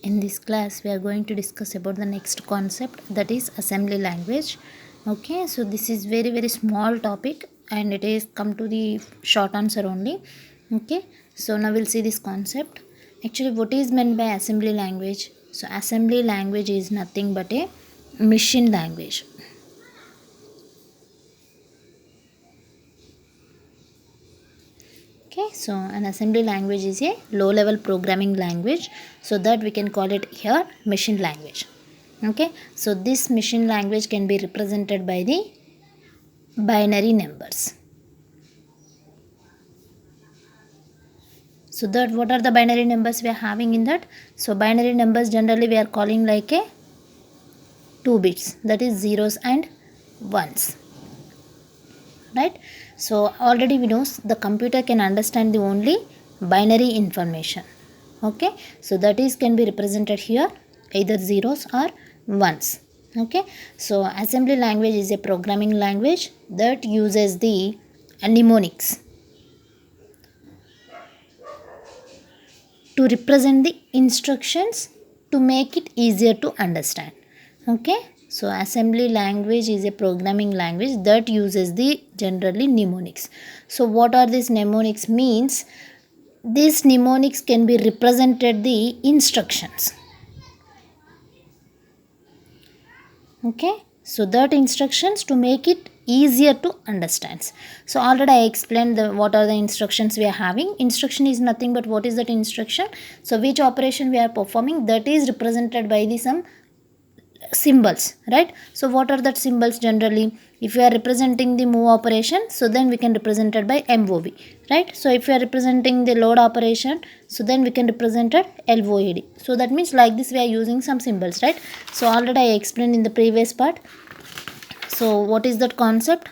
In this class we are going to discuss about the next concept, that is assembly language. Okay, so this is very small topic and it is come to the short answer only. Okay, so now we'll see this concept. Actually, what is meant by assembly language? So assembly language is nothing but a machine language. Okay, so an assembly language is a low level programming language, so that we can call it here machine language. Okay, so this machine language can be represented by the binary numbers. So that what are the binary numbers we are having in that? So binary numbers generally we are calling like a 2 bits, that is zeros and ones, right? So already we know the computer can understand the only binary information. Okay, so that is can be represented here either zeros or ones. Okay, so assembly language is a programming language that uses the mnemonics to represent the instructions to make it easier to understand. Okay, so assembly language is a programming language that uses the generally mnemonics. So what are these mnemonics means? These mnemonics can be represented the instructions. Okay, so that instructions to make it easier to understand. So already I explained what are the instructions we are having. Instruction is nothing but what is that instruction? So which operation we are performing, that is represented by the some symbols, right? So what are that symbols generally? If you are representing the move operation, so then we can represent it by MOV, right? So if you are representing the load operation, so then we can represent it LOAD. So that means like this we are using some symbols, right? So already I explained in the previous part. So what is that concept?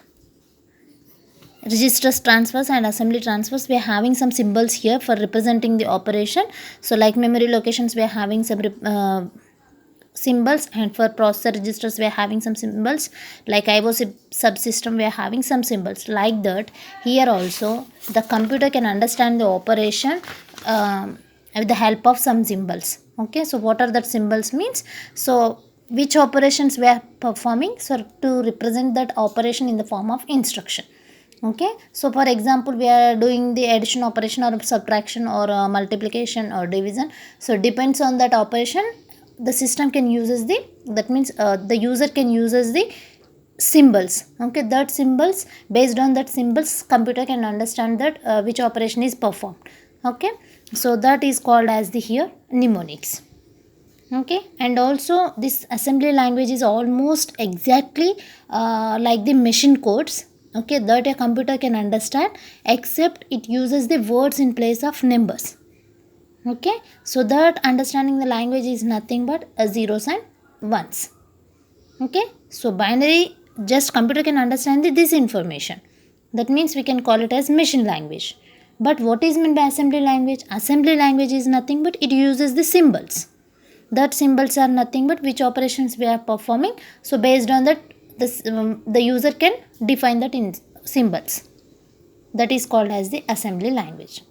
Registers transfers and assembly transfers, we are having some symbols here for representing the operation. So like memory locations, we are having some symbols, and for processor registers we are having some symbols. Like IO subsystem we are having some symbols. Like that here also the computer can understand the operation with the help of some symbols. Okay, so what are that symbols means? So which operations we are performing, so to represent that operation in the form of instruction. Okay, so for example we are doing the addition operation or subtraction or multiplication or division, so depends on that operation the system can uses the, that means the user can uses the symbols. Okay, that symbols, based on that symbols computer can understand that which operation is performed. Okay, so that is called as the here mnemonics. Okay, and also this assembly language is almost exactly like the machine codes, okay, that a computer can understand, except it uses the words in place of numbers. Okay, so that understanding the language is nothing but zeros and ones. Okay, so binary, just computer can understand this information, that means we can call it as machine language. But what is meant by assembly language? Assembly language is nothing but it uses the symbols. That symbols are nothing but which operations we are performing, so based on that the user can define that in symbols. That is called as the assembly language.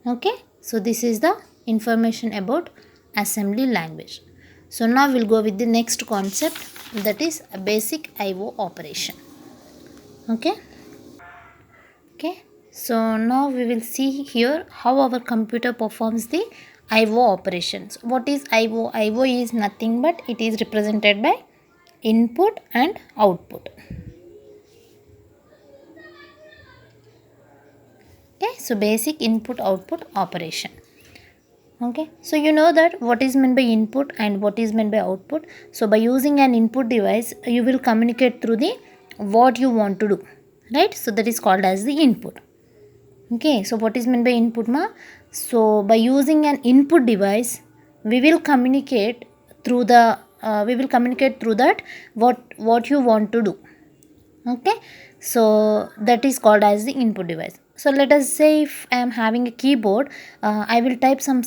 Okay, so this is the information about assembly language. So now we'll go with the next concept, that is a basic IO operation. Okay, so now we will see here how our computer performs the IO operations. What is IO? IO is nothing but it is represented by input and output. Okay, so basic input output operation. Okay, so you know that what is meant by input and what is meant by output. So by using an input device you will communicate through the what you want to do, right? So that is called as the input. Okay, so what is meant by input ma? So by using an input device we will communicate through the that what you want to do. Okay, so that is called as the input device. So let us say if I am having a keyboard, I will type some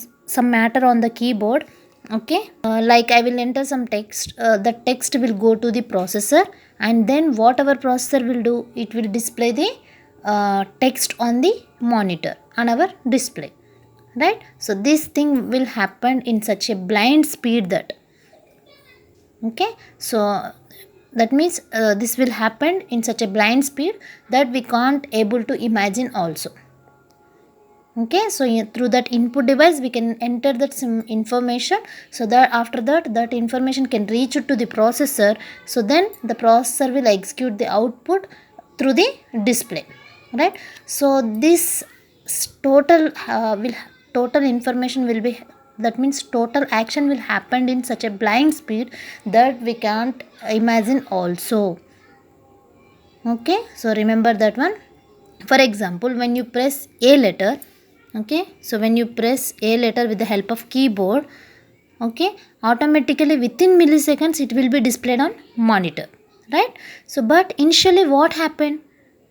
matter on the keyboard. Okay, like I will enter some text, the text will go to the processor, and then what our processor will do, it will display the text on the monitor on our display. right? So this thing will happen in such a blind speed that, okay, so that means this will happen in such a blind speed that we can't able to imagine also. Okay, so through that input device we can enter that some information, so that after that information can reach to the processor, so then the processor will execute the output through the display, right? So this total will total information will be, that means total action will happen in such a blind speed that we can't imagine also. Okay, so remember that one. For example, when you press a letter, okay, so when you press a letter with the help of keyboard, okay, automatically within milliseconds it will be displayed on monitor, right? So but initially what happened,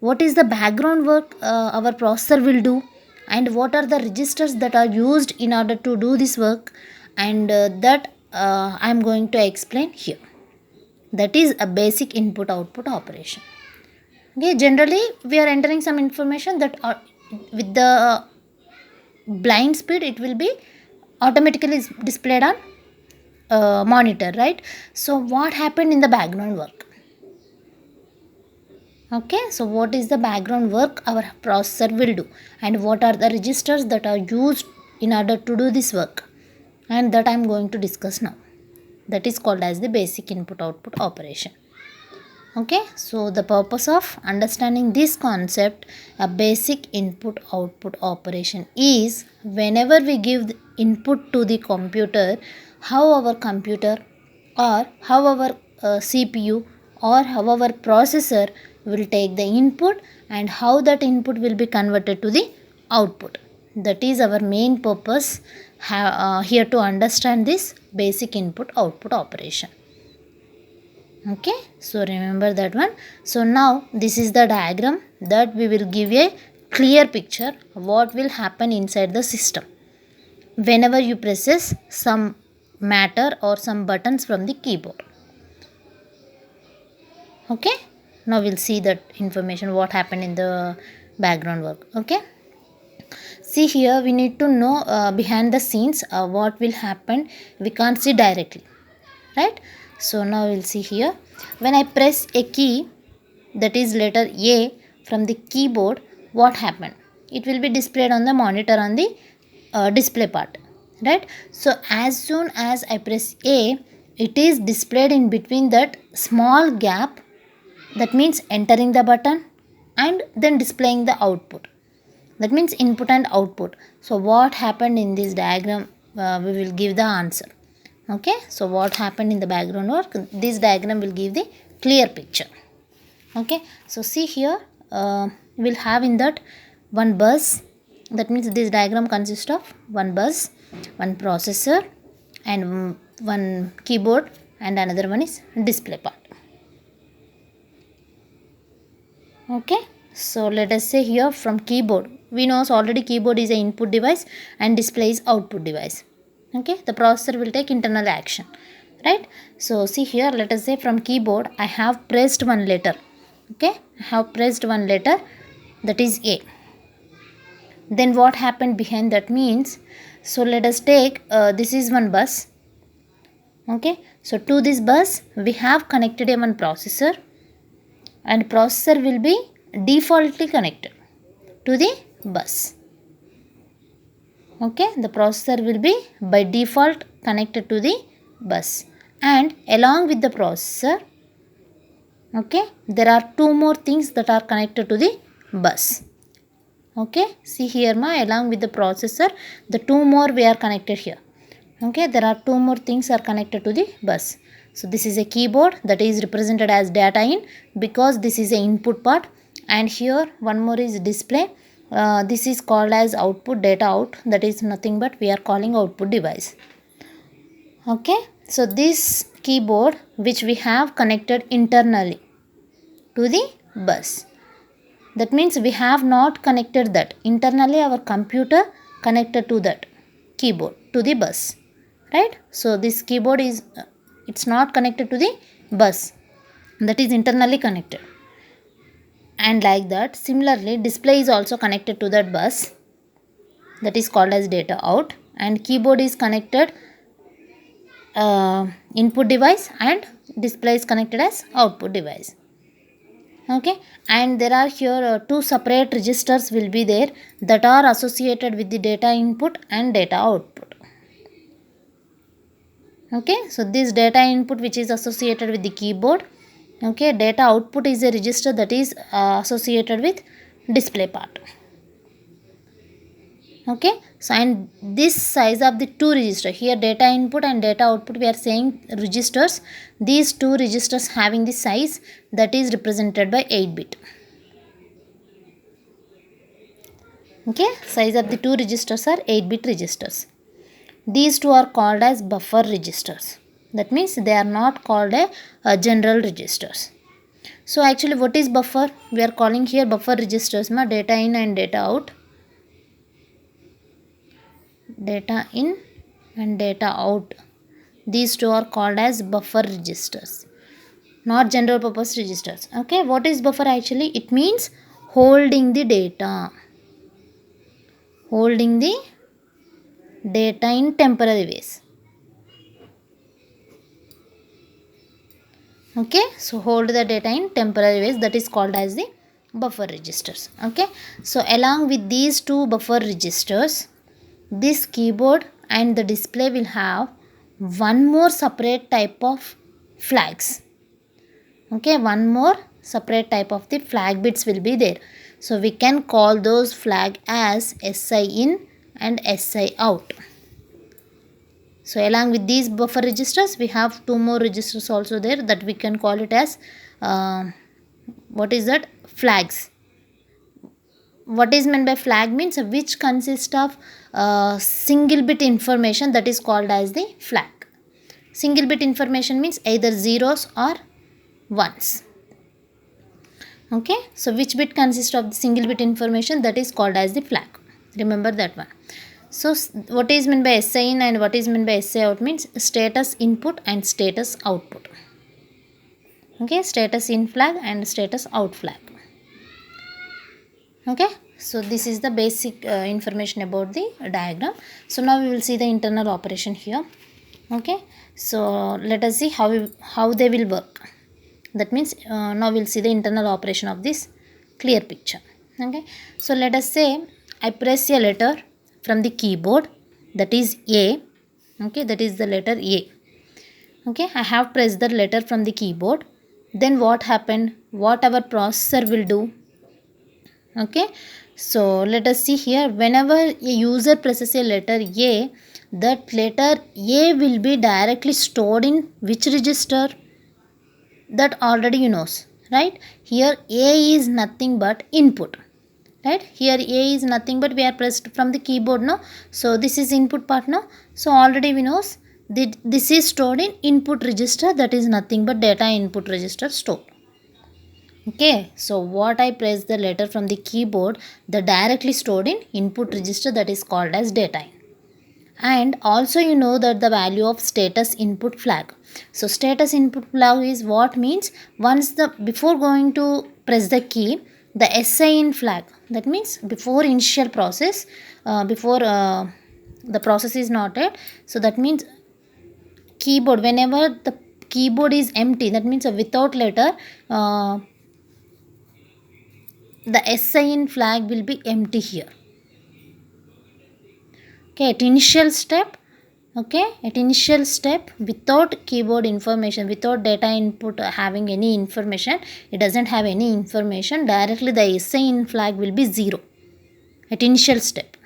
what is the background work our processor will do, and what are the registers that are used in order to do this work, and that I am going to explain here. That is a basic input output operation. Okay, generally we are entering some information that are with the blind speed it will be automatically displayed on monitor, right? So what happened in the background work? Okay, so what is the background work our processor will do, and what are the registers that are used in order to do this work, and that I am going to discuss now. That is called as the basic input output operation. Okay, so the purpose of understanding this concept, a basic input output operation, is whenever we give the input to the computer, how our computer or how our CPU or how our processor will take the input, and how that input will be converted to the output. That is our main purpose here to understand this basic input output operation. Okay, so remember that one. So now this is the diagram that we will give a clear picture what will happen inside the system whenever you presses some matter or some buttons from the keyboard. Okay, now we'll see that information what happened in the background work. Okay, see here we need to know behind the scenes what will happen. We can't see directly, right? So now we'll see here, when I press a key, that is letter A from the keyboard, what happened? It will be displayed on the monitor on the display part, right? So as soon as I press A, it is displayed in between that small gap, that means entering the button and then displaying the output, that means input and output. So what happened in this diagram, we will give the answer. Okay, so what happened in the background work, this diagram will give the clear picture. Okay, so see here, we'll have in that one bus, that means this diagram consists of one bus, one processor, and one keyboard, and another one is display part. Okay, so let us say here from keyboard, we know already keyboard is an input device and display is output device. Okay, the processor will take internal action, right? So see here, let us say from keyboard I have pressed one letter. Okay, I have pressed one letter, that is A. Then what happened behind that means, so let us take this is one bus. Okay, so to this bus we have connected a one processor, and processor will be defaultly connected to the bus. Okay, the processor will be by default connected to the bus, and along with the processor, okay, there are two more things that are connected to the bus. Okay, see here along with the processor, the two more we are connected here. Okay, there are two more things are connected to the bus. So this is a keyboard that is represented as data in, because this is a input part, and here one more is display. This is called as output, data out, that is nothing but we are calling output device. Okay, so this keyboard which we have connected internally to the bus, that means we have not connected that internally, our computer connected to that keyboard to the bus, right? So this keyboard is it's not connected to the bus, that is internally connected. And like that, similarly display is also connected to that bus, that is called as data out, and keyboard is connected input device, and display is connected as output device. Okay, and there are here two separate registers will be there that are associated with the data input and data output. Okay, so this data input which is associated with the keyboard, okay, data output is a register that is associated with display part. Okay, so and this size of the two register here, data input and data output, we are saying registers, these two registers having the size that is represented by 8-bit. Okay, size of the two registers are 8-bit registers. These two are called as buffer registers. That means they are not called a general registers. So actually what is buffer? We are calling here buffer registers, data in and data out. Data in and data out. These two are called as buffer registers, not general purpose registers. Okay, what is buffer actually? It means holding the data. Holding the data in temporary ways. Okay, so hold the data in temporary ways, that is called as the buffer registers. Okay, so along with these two buffer registers, this keyboard and the display will have one more separate type of flags. Okay, one more separate type of the flag bits will be there. So we can call those flag as SI in and SI out. So along with these buffer registers, we have two more registers also there that we can call it as what is that? Flags. What is meant by flag means which consists of single bit information, that is called as the flag. Single bit information means either zeros or ones. Okay, so which bit consists of the single bit information, that is called as the flag. Remember that one. So what is meant by SI in and what is meant by SI out means status input and status output. Okay, status in flag and status out flag. Okay, so this is the basic information about the diagram. So now we will see the internal operation here. Okay, so let us see how they will work. That means now we will see the internal operation of this clear picture. Okay, so let us say I press a letter from the keyboard, that is A. Okay, that is the letter A. Okay, I have pressed the letter from the keyboard. Then what happened? What our processor will do? Okay, so let us see here. Whenever a user presses a letter A, that letter A will be directly stored in which register? That already you know, right? Here A is nothing but input, right? Here A is nothing but we are pressed from the keyboard, no? So this is input part, no? So already we know that this is stored in input register, that is nothing but data input register stored. Okay, so what I press the letter from the keyboard, the directly stored in input register, that is called as data in. And also you know that the value of status input flag. So status input flag is what means once before going to press the key, the SI in flag, that means before initial process, before the process is not yet. So that means keyboard, whenever the keyboard is empty, that means without letter, the SI in flag will be empty here. Okay, at initial step, okay, at initial step, without keyboard information, without data input having any information, it doesn't have any information, directly the SI in flag will be 0 at initial step.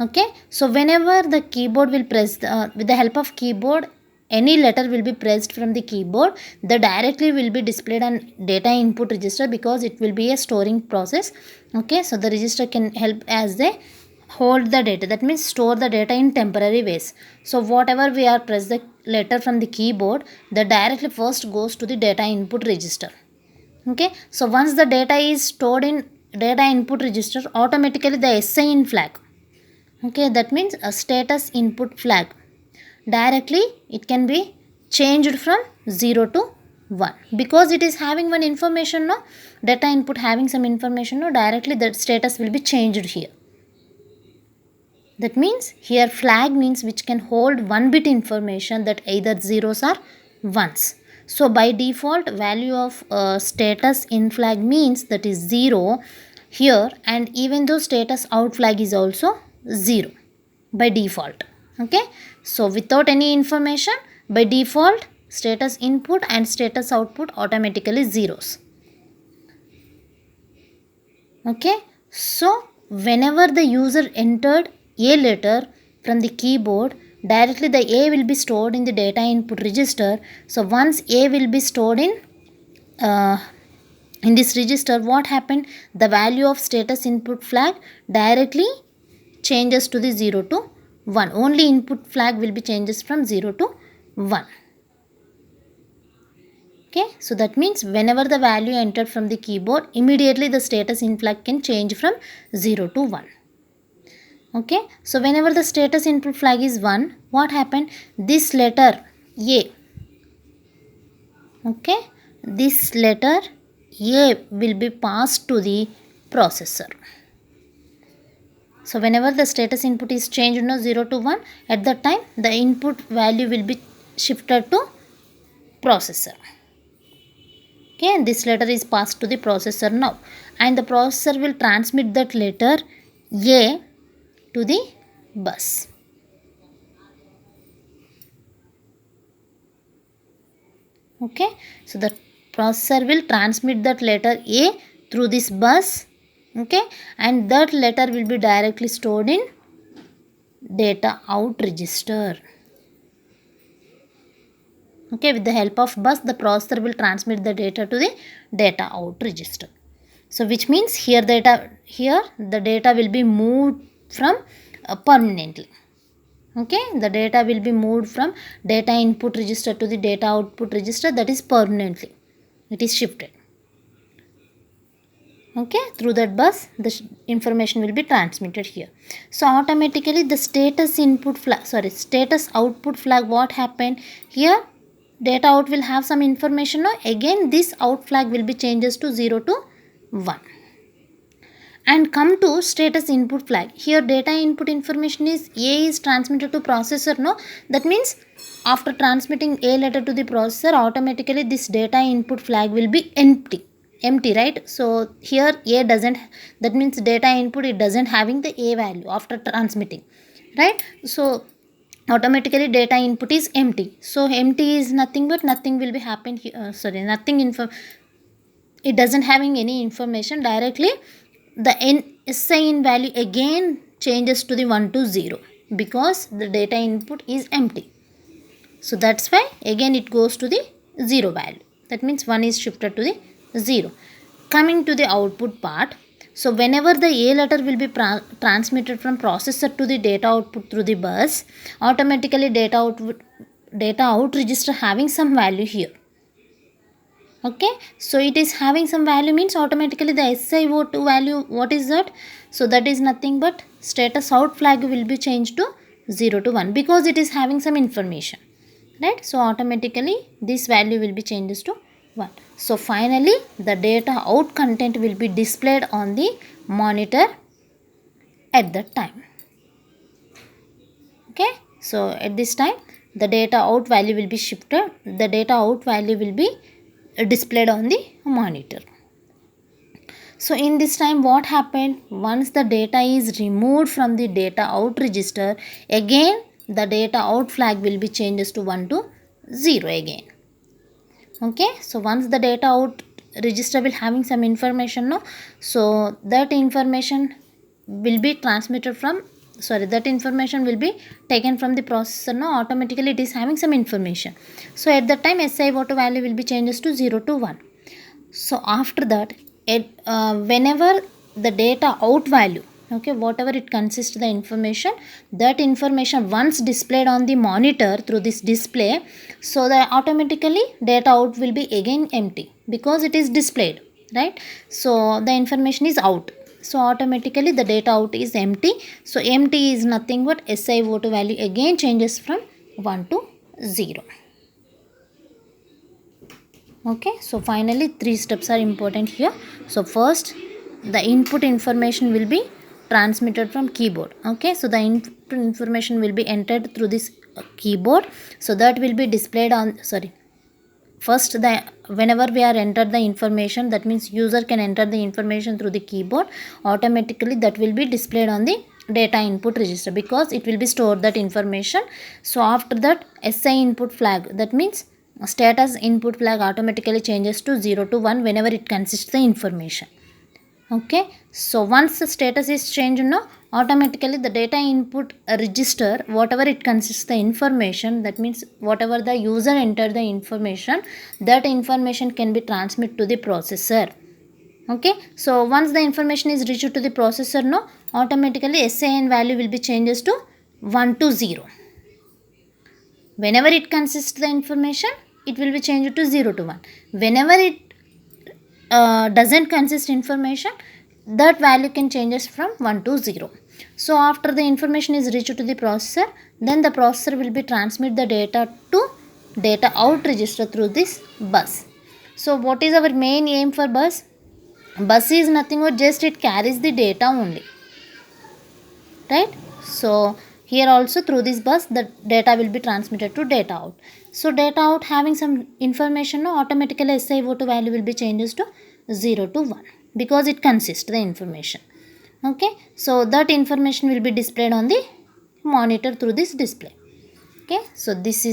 Okay, so whenever the keyboard will press with the help of keyboard, any letter will be pressed from the keyboard, the directly will be displayed on data input register, because it will be a storing process. Okay, so the register can help as they hold the data, that means store the data in temporary ways. So whatever we are press the letter from the keyboard, the directly first goes to the data input register. Okay, so once the data is stored in data input register, automatically the SI in flag, okay, that means a status input flag, directly it can be changed from 0 to 1, because it is having one information, no, data input having some information, no, directly that status will be changed here. That means here flag means which can hold one bit information, that either zeros or ones. So by default value of status in flag means that is 0 here, and even though status out flag is also 0 by default. Okay, so without any information, by default status input and status output automatically zeros. Okay, so whenever the user entered a letter from the keyboard, directly the A will be stored in the data input register. So once A will be stored in this register, what happened? The value of status input flag directly changes to the 0 to 1. Only input flag will be changes from 0 to 1. Okay, so that means whenever the value entered from the keyboard, immediately the status in flag can change from 0 to 1. Okay, so whenever the status input flag is 1, what happened? This letter A, okay, this letter A will be passed to the processor. So whenever the status input is changed 0 to 1, at that time the input value will be shifted to processor. Okay, and this letter is passed to the processor now, and the processor will transmit that letter A to the bus. Okay, so the processor will transmit that letter A through this bus. Okay, and that letter will be directly stored in data out register. Okay, with the help of bus, the processor will transmit the data to the data out register. So which means here the data will be moved from permanently. Okay, the data will be moved from data input register to the data output register, that is permanently. It is shifted. Okay, through that bus the information will be transmitted here. So automatically the status output flag, what happened here? Data out will have some information now. Again this out flag will be changes to 0 to 1. And come to status input flag. Here data input information is A is transmitted to processor. No, that means after transmitting A letter to the processor, automatically this data input flag will be empty, right? So here A doesn't, that means data input, it doesn't having the A value after transmitting, right? So automatically data input is empty. So empty is nothing but nothing will be happen here. It doesn't having any information. Directly the SI in value again changes to the 1 to 0 because the data input is empty. So that's why again it goes to the 0 value. That means 1 is shifted to the 0. Coming to the output part. So whenever the A letter will be transmitted from processor to the data output through the bus, automatically data out register having some value here. Okay, so it is having some value means automatically the SiO2 value, what is that? So that is nothing but status out flag will be changed to 0 to 1 because it is having some information, right? So automatically this value will be changes to 1. So finally the data out content will be displayed on the monitor at that time. Okay, so at this time the data out value will be shifted, the data out value will be displayed on the monitor. So in this time what happened? Once the data is removed from the data out register, again the data out flag will be changes to 1 to 0 again. Okay, so once the data out register will having some information, no, so that information will be transmitted from, that information will be taken from the processor. No, automatically it is having some information. So at that time SiO2 value will be changes to 0 to 1. So after that, whenever the data out value, okay, whatever it consists the information, that information once displayed on the monitor through this display, so that automatically data out will be again empty because it is displayed, right? So the information is out, so automatically the data out is empty. So empty is nothing but SiO2 value again changes from 1 to 0. Okay, so finally 3 steps are important here. So first the input information will be transmitted from keyboard. Okay, so the information will be entered through this keyboard, so that will be displayed on, first whenever we are entered the information, that means user can enter the information through the keyboard, automatically that will be displayed on the data input register, because it will be stored that information. So after that, SI input flag, that means status input flag automatically changes to 0 to 1 whenever it consists the information. Okay, so once the status is changed, automatically the data input register, whatever it consists the information, that means whatever the user entered the information, that information can be transmitted to the processor. Okay, so once the information is reached to the processor, automatically SIN value will be changes to 1 to 0. Whenever it consists the information, it will be changed to 0 to 1. Whenever it doesn't consist information, that value can changes from 1 to 0. So after the information is reached to the processor, then the processor will be transmit the data to data out register through this bus. So what is our main aim for bus? Bus is nothing but just it carries the data only, right? So here also through this bus the data will be transmitted to data out. So data out having some information, automatically SiO2 value will be changes to 0 to 1, because it consists the information. Okay, so that information will be displayed on the monitor through this display. Okay, so this is